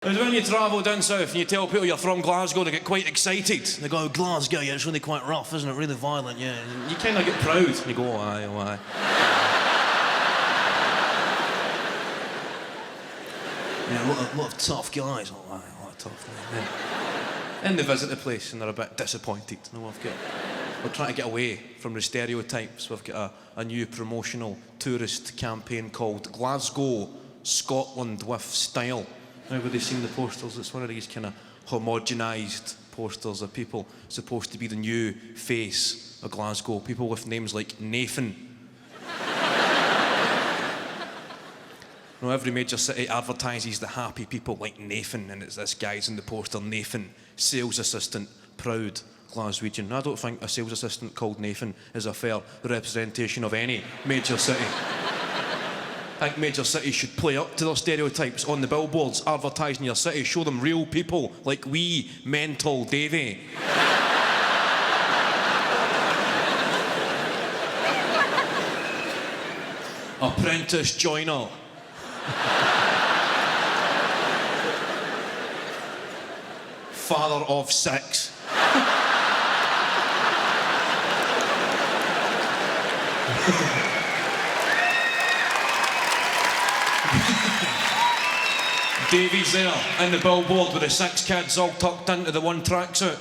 It's when you travel down south and you tell people you're from Glasgow, they get quite excited. They go, Glasgow, yeah, it's really quite rough, isn't it? Really violent, yeah. And you kind of get proud. And you go, oh, aye, oh, aye. Yeah, a lot of tough guys. Oh, aye, a lot of tough guys. Yeah. And they visit the place and they're a bit disappointed. No, we're trying to get away from the stereotypes. We've got a new promotional tourist campaign called Glasgow, Scotland with Style. Everybody's seen the posters. It's one of these kind of homogenised posters of people supposed to be the new face of Glasgow. People with names like Nathan. Every major city advertises the happy people like Nathan, and it's this guy's in the poster, Nathan, sales assistant, proud Glaswegian. I don't think a sales assistant called Nathan is a fair representation of any major city. I think major cities should play up to their stereotypes on the billboards, advertising your city, show them real people like wee mental Davy. Apprentice joiner. Father of 6. Davy's there in the billboard with the 6 kids all tucked into the one tracksuit.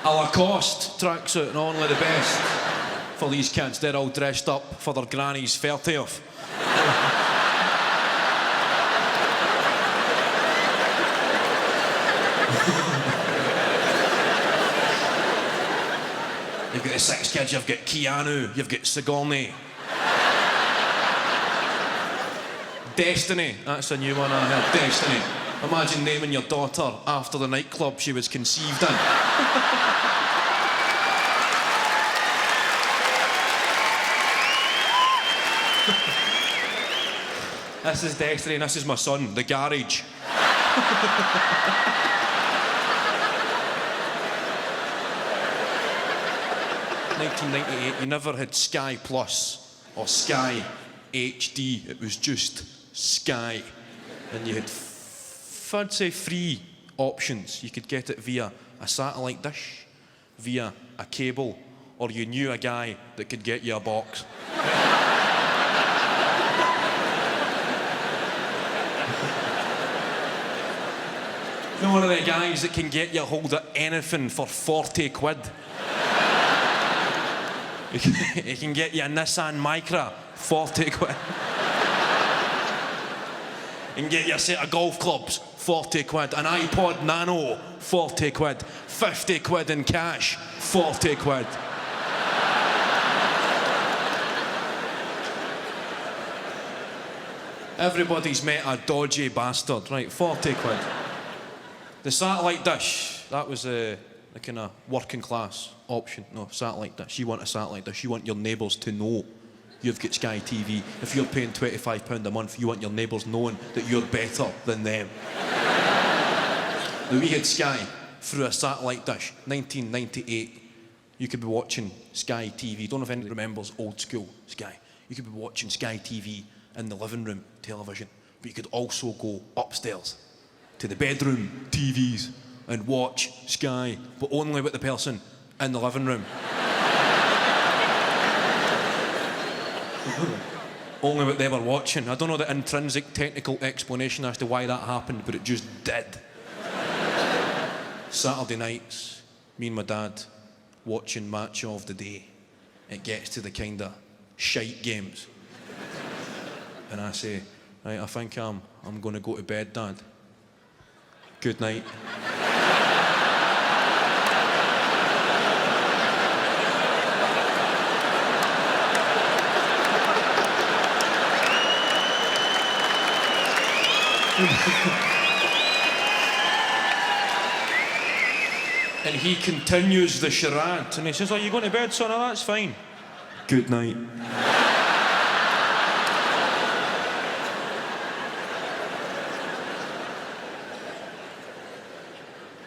A Lacoste tracksuit and only the best for these kids. They're all dressed up for their granny's 30th. You've got the 6 kids, you've got Keanu, you've got Sigourney. Destiny, that's a new one I heard. Destiny. Imagine naming your daughter after the nightclub she was conceived in. This is Destiny and this is my son, the garage. 1998, you never had Sky Plus or Sky HD, it was just Sky. And you had, I'd say, 3 options. You could get it via a satellite dish, via a cable, or you knew a guy that could get you a box. You know, one of the guys that can get you a hold of anything for 40 quid. He can get you a Nissan Micra, 40 quid. He can get you a set of golf clubs, 40 quid. An iPod Nano, 40 quid. 50 quid in cash, 40 quid. Everybody's met a dodgy bastard, right? 40 quid. The satellite dish, that was the kind of working class option. No, satellite dish. You want a satellite dish. You want your neighbours to know you've got Sky TV. If you're paying £25 a month, you want your neighbours knowing that you're better than them. Now, we had Sky through a satellite dish. 1998, you could be watching Sky TV. Don't know if anyone remembers old school Sky. You could be watching Sky TV in the living room television, but you could also go upstairs to the bedroom TVs and watch Sky, but only with the person in the living room. Only what they were watching. I don't know the intrinsic technical explanation as to why that happened, but it just did. Saturday nights, me and my dad watching Match of the Day. It gets to the kind of shite games. And I say, right, I think I'm going to go to bed, Dad. Good night. And he continues the charade and he says, are you going to bed, son? Oh, that's fine. Good night.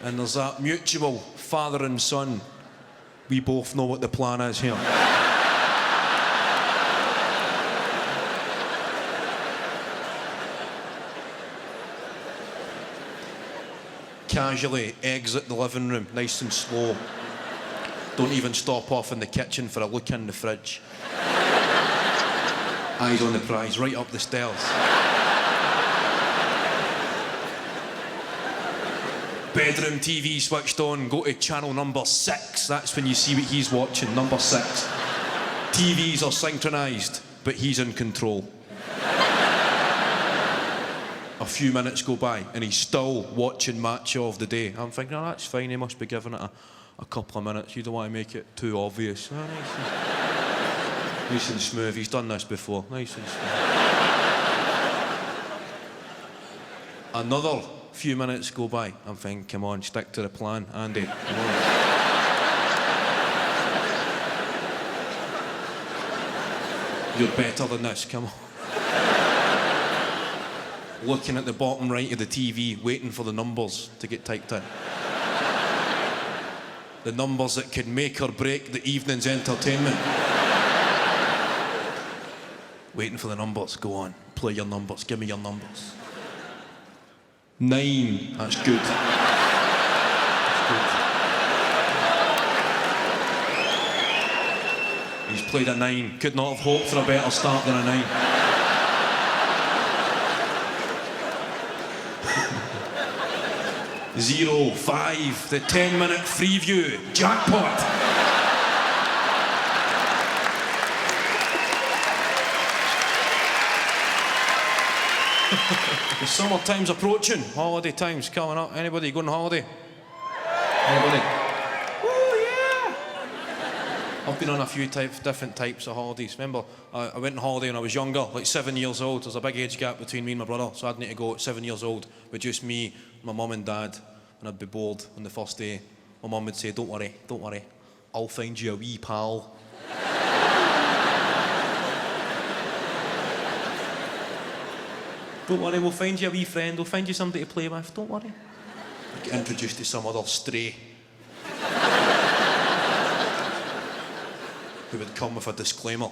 And there's that mutual father and son. We both know what the plan is here. casually exit the living room, nice and slow. Don't even stop off in the kitchen for a look in the fridge. Eyes on the prize, right up the stairs. Bedroom TV switched on, go to channel number 6. That's when you see what he's watching, number 6. TVs are synchronised, but he's in control. A few minutes go by, and he's still watching Match of the Day. I'm thinking, oh, that's fine, he must be giving it a couple of minutes. You don't want to make it too obvious. Oh, nice and smooth, he's done this before. Nice and smooth. Another few minutes go by. I'm thinking, come on, stick to the plan, Andy. Come on. You're better than this, come on. Looking at the bottom right of the TV, waiting for the numbers to get typed in. The numbers that could make or break the evening's entertainment. Waiting for the numbers, go on, play your numbers, give me your numbers. 9, that's good. That's good. He's played a 9, could not have hoped for a better start than a 9. 0, 5, the 10-minute preview, jackpot. The summer time's approaching, holiday time's coming up. Anybody going on holiday? Anybody? Oh yeah! I've been on a few different types of holidays. Remember, I went on holiday when I was younger, like 7 years old. There's a big age gap between me and my brother, so I'd need to go at 7 years old with just me, my mum and dad, and I'd be bored on the first day. My mum would say, don't worry, I'll find you a wee pal. Don't worry, we'll find you a wee friend, we'll find you somebody to play with, don't worry. I'd get introduced to some other stray who would come with a disclaimer.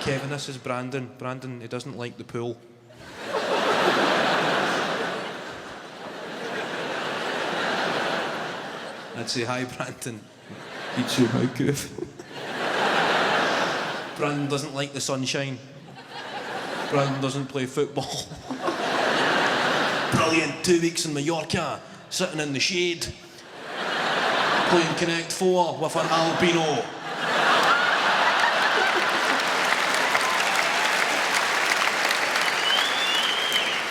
Kevin, this is Brandon. Brandon, he doesn't like the pool. I'd say, hi, Brandon. He'd say, hi, Kev. Brandon doesn't like the sunshine. Brandon doesn't play football. Brilliant, 2 weeks in Mallorca, sitting in the shade, playing Connect 4 with an albino.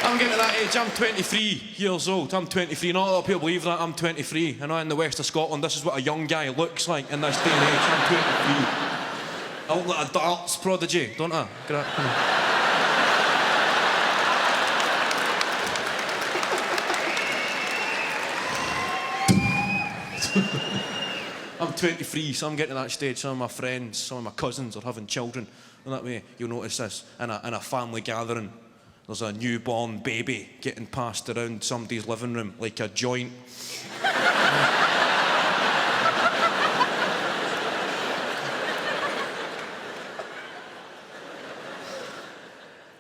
I'm getting to that age, I'm 23 years old, I'm 23, not a lot of people believe that, I'm 23. I know in the west of Scotland, this is what a young guy looks like in this day and age, I'm 23. I look like a darts prodigy, don't I? I'm 23, so I'm getting to that stage. Some of my friends, some of my cousins are having children. And that way, you'll notice this in a family gathering. There's a newborn baby getting passed around somebody's living room like a joint.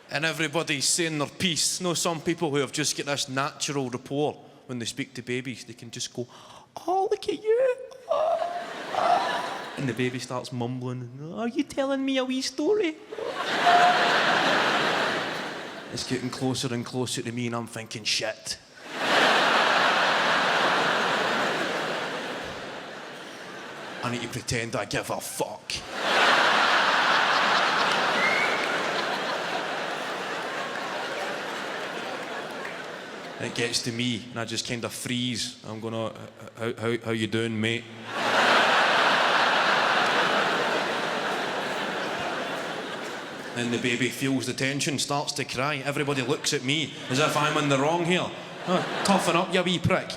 And everybody's saying their piece. You know, some people who have just got this natural rapport when they speak to babies, they can just go, oh, look at you. Oh, oh. And the baby starts mumbling, are you telling me a wee story? It's getting closer and closer to me and I'm thinking, shit. I need to pretend I give a fuck. And it gets to me and I just kind of freeze. I'm going, how you doing, mate? And the baby feels the tension, starts to cry. Everybody looks at me as if I'm in the wrong here. Oh, toughen up, you wee prick.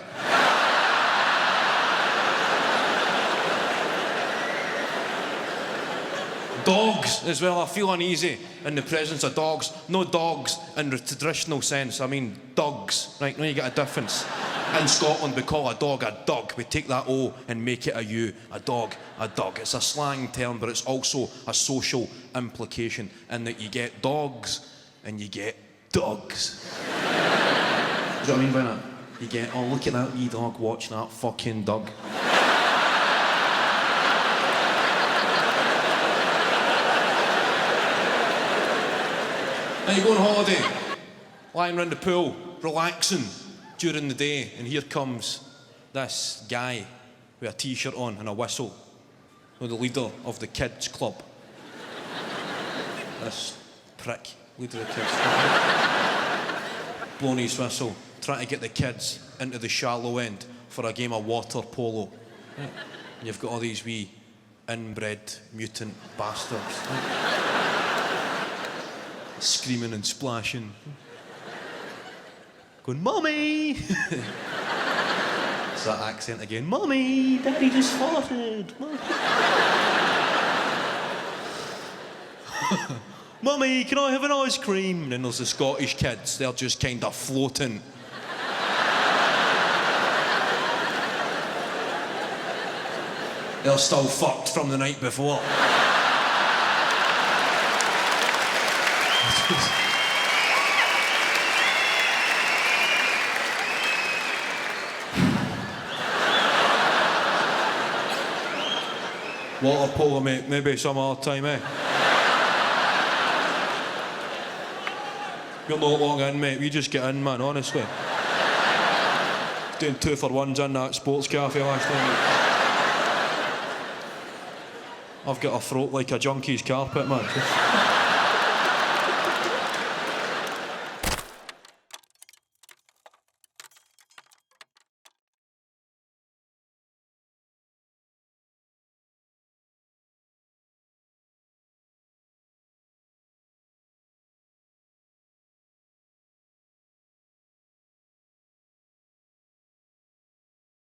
Dogs as well, I feel uneasy in the presence of dogs. No dogs in the traditional sense, I mean dogs. Right, now you get a difference. In Scotland we call a dog. We take that O and make it a U. A dog. It's a slang term, but it's also a social implication in that you get dogs and you get dogs. Do you know what I mean by that? You get, oh, look at that wee dog, watch that fucking dog. Now you go on holiday, lying around the pool, relaxing during the day, and here comes this guy with a t-shirt on and a whistle, the leader of the kids club. This prick, leader of the kids club. Blowing his whistle, trying to get the kids into the shallow end for a game of water polo. Right. And you've got all these wee inbred mutant bastards. Right. Screaming and splashing. Going, Mummy! It's that accent again. Mummy, Daddy just farted. Mummy, can I have an ice cream? And then there's the Scottish kids. They're just kind of floating. They're still fucked from the night before. Water polo, mate, maybe some other time, eh? You're not long in, mate. We just get in, man, honestly. Doing 2-for-1s in that sports cafe last night. I've got a throat like a junkie's carpet, man.